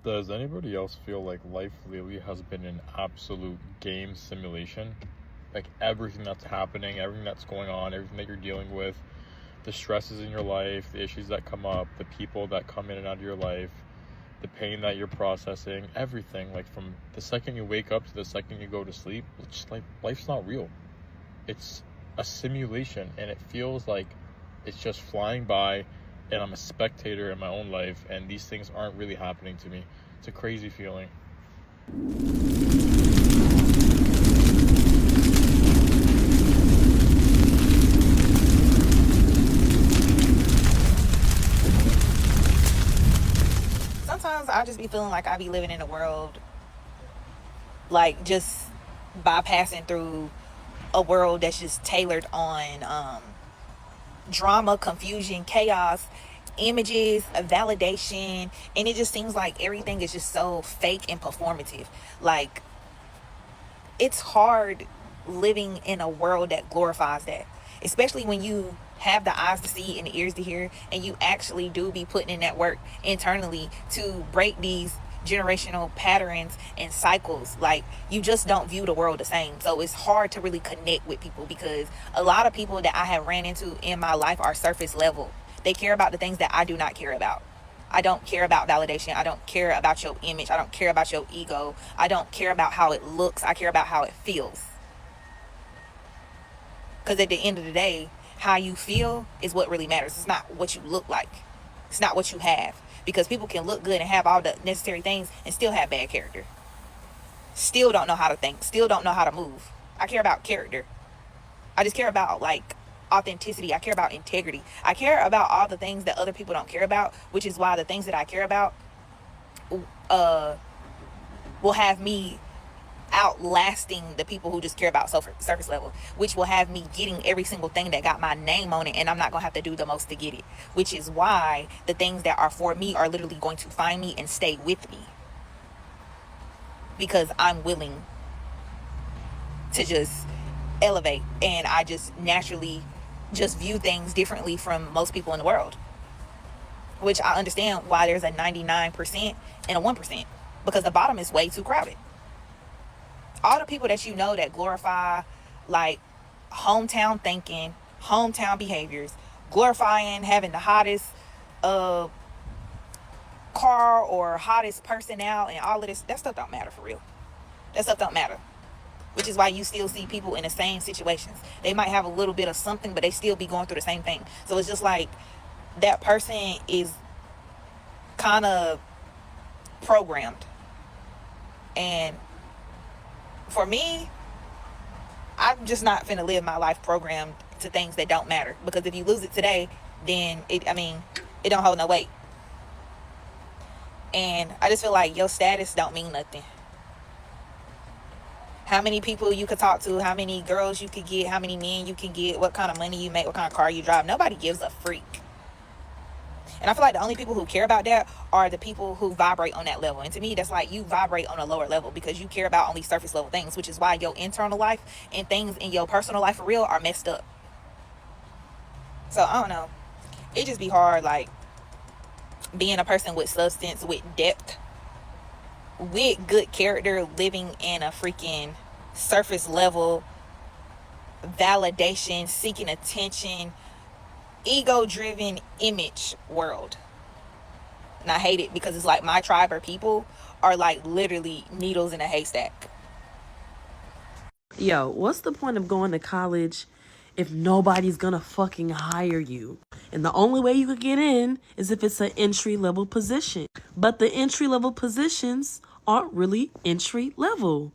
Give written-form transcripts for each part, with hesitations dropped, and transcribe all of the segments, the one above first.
Does anybody else feel like life lately has been an absolute game simulation? Like everything that's happening, everything that's going on, everything that you're dealing with, the stresses in your life, the issues that come up, the people that come in and out of your life, the pain that you're processing, everything. Like from the second you wake up to the second you go to sleep, it's just like life's not real. It's a simulation, and it feels like it's just flying by, and I'm a spectator in my own life, and these things aren't really happening to me. It's a crazy feeling. Sometimes I just be feeling like I be living in a world, like just bypassing through a world that's just tailored on drama, confusion, chaos, images, validation, and it just seems like everything is just so fake and performative. Like, it's hard living in a world that glorifies that, especially when you have the eyes to see and the ears to hear, and you actually do be putting in that work internally to break these generational patterns and cycles. Like, you just don't view the world the same, so it's hard to really connect with people, because a lot of people that I have ran into in my life are surface level. They care about the things that I do not care about. I don't care about validation. I don't care about your image. I don't care about your ego. I don't care about how it looks. I care about how it feels. Because at the end of the day, how you feel is what really matters. It's not what you look like. It's not what you have. Because people can look good and have all the necessary things and still have bad character. Still don't know how to think. Still don't know how to move. I care about character. I just care about, like, authenticity. I care about integrity. I care about all the things that other people don't care about, which is why the things that I care about will have me outlasting the people who just care about surface level, which will have me getting every single thing that got my name on it, and I'm not gonna have to do the most to get it, which is why the things that are for me are literally going to find me and stay with me, because I'm willing to just elevate, and I just naturally just view things differently from most people in the world, which I understand why there's a 99% and a 1%, because the bottom is way too crowded. All the people that you know that glorify, like, hometown thinking, hometown behaviors, glorifying having the hottest car or hottest person out and all of this, that stuff don't matter for real. That stuff don't matter. Which is why you still see people in the same situations. They might have a little bit of something, but they still be going through the same thing. So it's just like that person is kind of programmed. And for me, I'm just not finna live my life programmed to things that don't matter. Because if you lose it today, then it don't hold no weight. And I just feel like your status don't mean nothing. How many people you could talk to, how many girls you could get, how many men you can get, what kind of money you make, what kind of car you drive. Nobody gives a freak. And I feel like the only people who care about that are the people who vibrate on that level. And to me, that's like you vibrate on a lower level because you care about only surface level things, which is why your internal life and things in your personal life for real are messed up. So I don't know. It just be hard, like, being a person with substance, with depth, with good character, living in a freaking surface level validation, seeking attention, ego-driven image world. And I hate it because it's like my tribe or people are like literally needles in a haystack. Yo, what's the point of going to college if nobody's gonna fucking hire you? And the only way you could get in is if it's an entry level position. But the entry level positions aren't really entry level.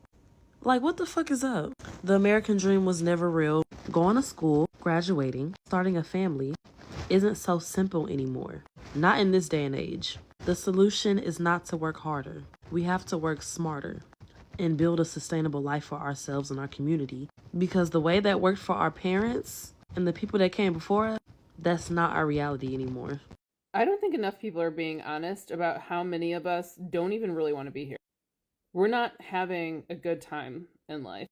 Like, what the fuck is up? The American dream was never real. Going to school, graduating, starting a family isn't so simple anymore. Not in this day and age. The solution is not to work harder. We have to work smarter and build a sustainable life for ourselves and our community. Because the way that worked for our parents and the people that came before us, that's not our reality anymore. I don't think enough people are being honest about how many of us don't even really want to be here. We're not having a good time in life.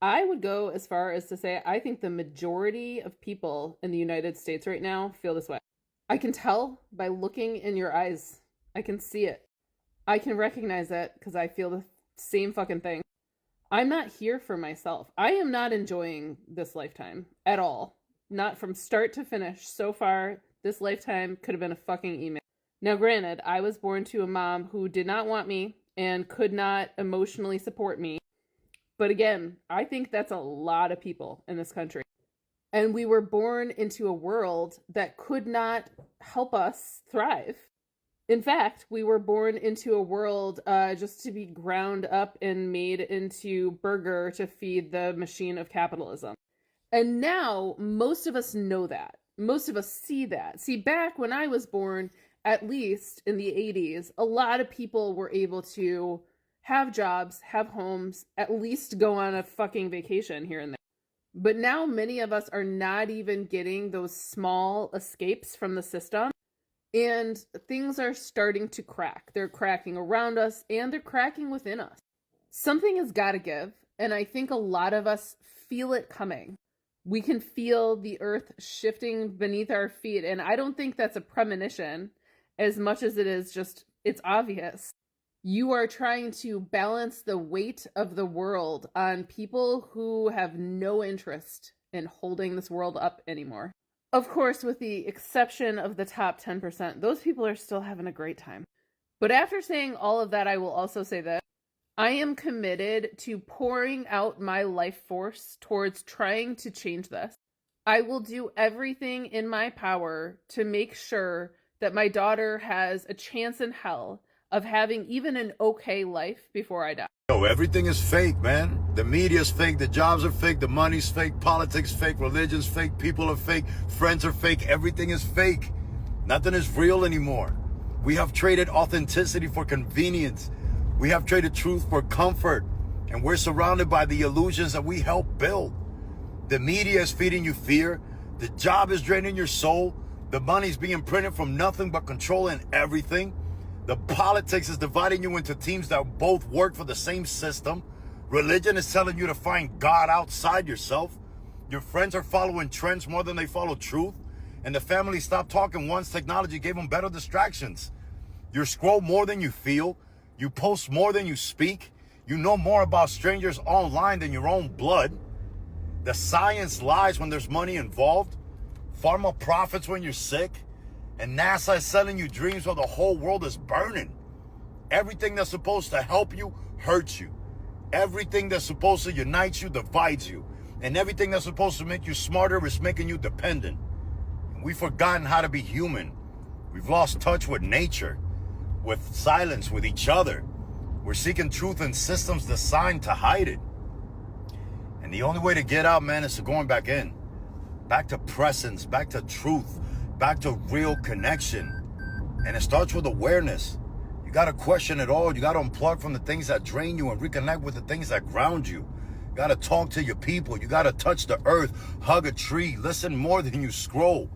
I would go as far as to say I think the majority of people in the United States right now feel this way. I can tell by looking in your eyes. I can see it. I can recognize it because I feel the same fucking thing. I'm not here for myself. I am not enjoying this lifetime at all. Not from start to finish. So far, this lifetime could have been a fucking email. Now, granted, I was born to a mom who did not want me and could not emotionally support me. But again, I think that's a lot of people in this country. And we were born into a world that could not help us thrive. In fact, we were born into a world just to be ground up and made into burger to feed the machine of capitalism. And now most of us know that. Most of us see that. See, back when I was born, at least in the 80s, a lot of people were able to have jobs, have homes, at least go on a fucking vacation here and there. But now many of us are not even getting those small escapes from the system. And things are starting to crack. They're cracking around us and they're cracking within us. Something has got to give. And I think a lot of us feel it coming. We can feel the earth shifting beneath our feet. And I don't think that's a premonition as much as it is just, it's obvious. You are trying to balance the weight of the world on people who have no interest in holding this world up anymore. Of course, with the exception of the top 10%, those people are still having a great time. But after saying all of that, I will also say that I am committed to pouring out my life force towards trying to change this. I will do everything in my power to make sure that my daughter has a chance in hell of having even an okay life before I die. Yo, everything is fake, man. The media's fake, the jobs are fake, the money's fake, politics fake, religion's fake, people are fake, friends are fake, everything is fake. Nothing is real anymore. We have traded authenticity for convenience. We have traded truth for comfort. And we're surrounded by the illusions that we helped build. The media is feeding you fear. The job is draining your soul. The money's being printed from nothing but controlling everything. The politics is dividing you into teams that both work for the same system. Religion is telling you to find God outside yourself. Your friends are following trends more than they follow truth. And the family stopped talking once technology gave them better distractions. You scroll more than you feel. You post more than you speak. You know more about strangers online than your own blood. The science lies when there's money involved. Pharma profits when you're sick. And NASA is selling you dreams while the whole world is burning. Everything that's supposed to help you hurts you. Everything that's supposed to unite you divides you. And everything that's supposed to make you smarter is making you dependent. We've forgotten how to be human. We've lost touch with nature, with silence, with each other. We're seeking truth in systems designed to hide it. And the only way to get out, man, is to going back in. Back to presence, back to truth. Back to real connection. And it starts with awareness. You got to question it all. You got to unplug from the things that drain you and reconnect with the things that ground you. You got to talk to your people. You got to touch the earth, hug a tree, listen more than you scroll.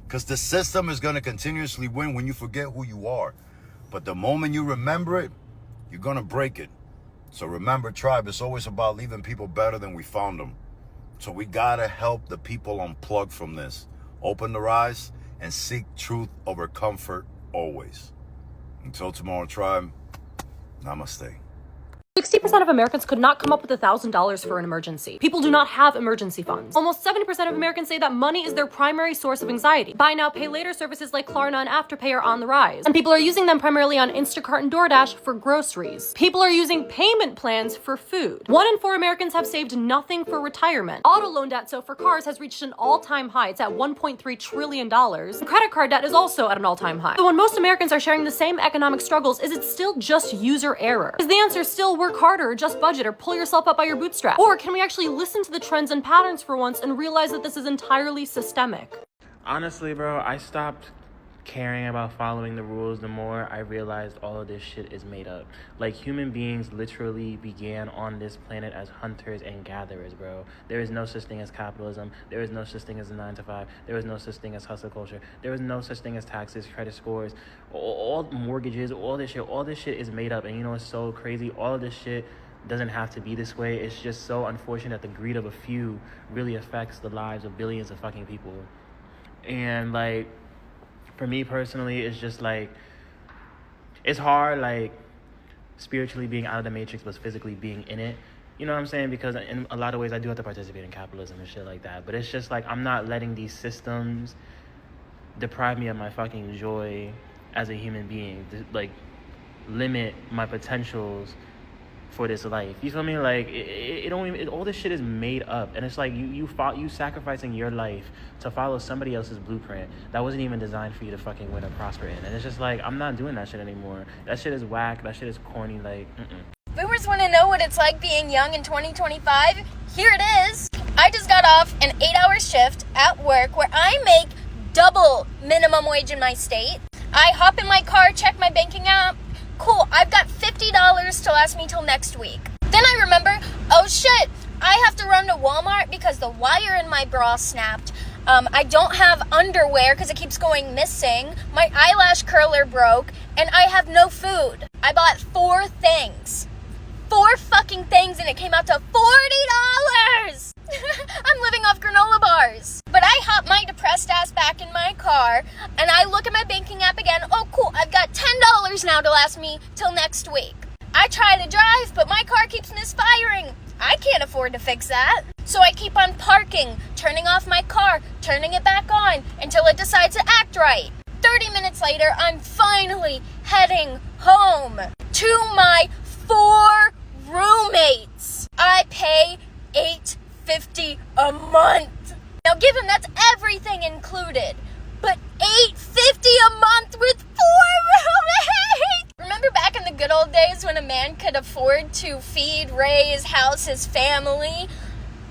Because the system is going to continuously win when you forget who you are. But the moment you remember it, you're going to break it. So remember, tribe, it's always about leaving people better than we found them. So we got to help the people unplug from this. Open their eyes and seek truth over comfort always. Until tomorrow, tribe, namaste. 60% of Americans could not come up with $1,000 for an emergency. People do not have emergency funds. Almost 70% of Americans say that money is their primary source of anxiety. Buy now, pay later services like Klarna and Afterpay are on the rise, and people are using them primarily on Instacart and DoorDash for groceries. People are using payment plans for food. 1 in 4 Americans have saved nothing for retirement. Auto loan debt, so for cars, has reached an all-time high. It's at $1.3 trillion. And credit card debt is also at an all-time high. So when most Americans are sharing the same economic struggles, is it still just user error? Is the answer still work harder, or just budget, or pull yourself up by your bootstrap? Or can we actually listen to the trends and patterns for once and realize that this is entirely systemic? Honestly, bro, I stopped caring about following the rules the more I realized all of this shit is made up. Like, human beings literally began on this planet as hunters and gatherers, bro. There is no such thing as capitalism. There is no such thing as a 9 to 5. There is no such thing as hustle culture. There is no such thing as taxes, credit scores, all mortgages, all this shit is made up. And you know what's so crazy? All of this shit doesn't have to be this way. It's just so unfortunate that the greed of a few really affects the lives of billions of fucking people. And like, for me personally, it's just like, it's hard, like, spiritually being out of the matrix but physically being in it. You know what I'm saying? Because in a lot of ways I do have to participate in capitalism and shit like that. But it's just like I'm not letting these systems deprive me of my fucking joy as a human being. Like, limit my potentials for this life. You feel me? Like, it don't even, all this shit is made up. And it's like you sacrificing your life to follow somebody else's blueprint that wasn't even designed for you to fucking win or prosper in. And it's just like, I'm not doing that shit anymore. That shit is whack. That shit is corny. Like, Boomers want to know what it's like being young in 2025? Here it is. I just got off an 8-hour shift at work where I make double minimum wage in my state. I hop in my car, check my banking app. Cool, I've got $50 to last me till next week. Then I remember, oh shit, I have to run to Walmart because the wire in my bra snapped. I don't have underwear because it keeps going missing. My eyelash curler broke, and I have no food. I bought 4 things. 4 fucking things, and it came out to $40! I'm living off granola bars. But I hop my depressed ass back in my car, and I look at my banking app again. Oh, cool, I've got $10 now to last me till next week. I try to drive, but my car keeps misfiring. I can't afford to fix that. So I keep on parking, turning off my car, turning it back on, until it decides to act right. 30 minutes later, I'm finally heading home to my 4 roommates. I pay $8.50 a month. Now give him, that's everything included. But $8.50 a month with 4 roommates! Remember back in the good old days when a man could afford to feed, raise, house his family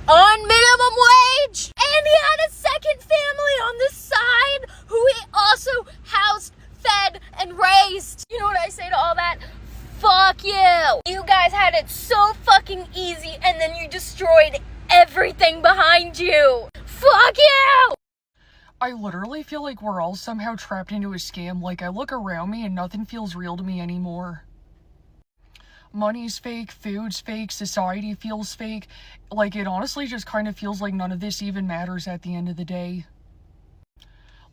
on minimum wage? And he had a second family on the side who he also housed, fed, and raised. You know what I say to all that? Fuck you. You guys had it so fucking easy, and then you destroyed everything behind you. Fuck you! I literally feel like we're all somehow trapped into a scam. Like, I look around me and nothing feels real to me anymore. Money's fake, food's fake, society feels fake. Like, it honestly just kind of feels like none of this even matters at the end of the day.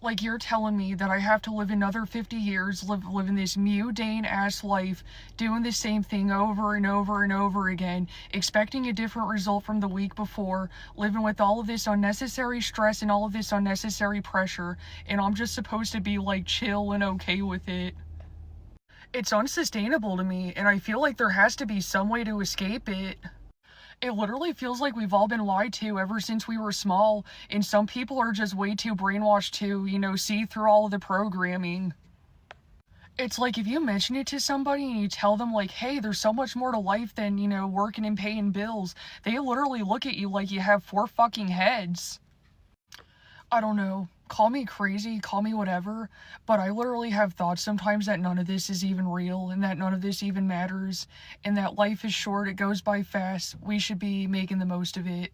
Like, you're telling me that I have to live another 50 years, living this mundane-ass life, doing the same thing over and over and over again, expecting a different result from the week before, living with all of this unnecessary stress and all of this unnecessary pressure, and I'm just supposed to be, like, chill and okay with it. It's unsustainable to me, and I feel like there has to be some way to escape it. It literally feels like we've all been lied to ever since we were small, and some people are just way too brainwashed to, see through all of the programming. It's like if you mention it to somebody and you tell them, like, hey, there's so much more to life than, working and paying bills, they literally look at you like you have 4 fucking heads. I don't know. Call me crazy, call me whatever, but I literally have thoughts sometimes that none of this is even real, and that none of this even matters, and that life is short, it goes by fast, we should be making the most of it.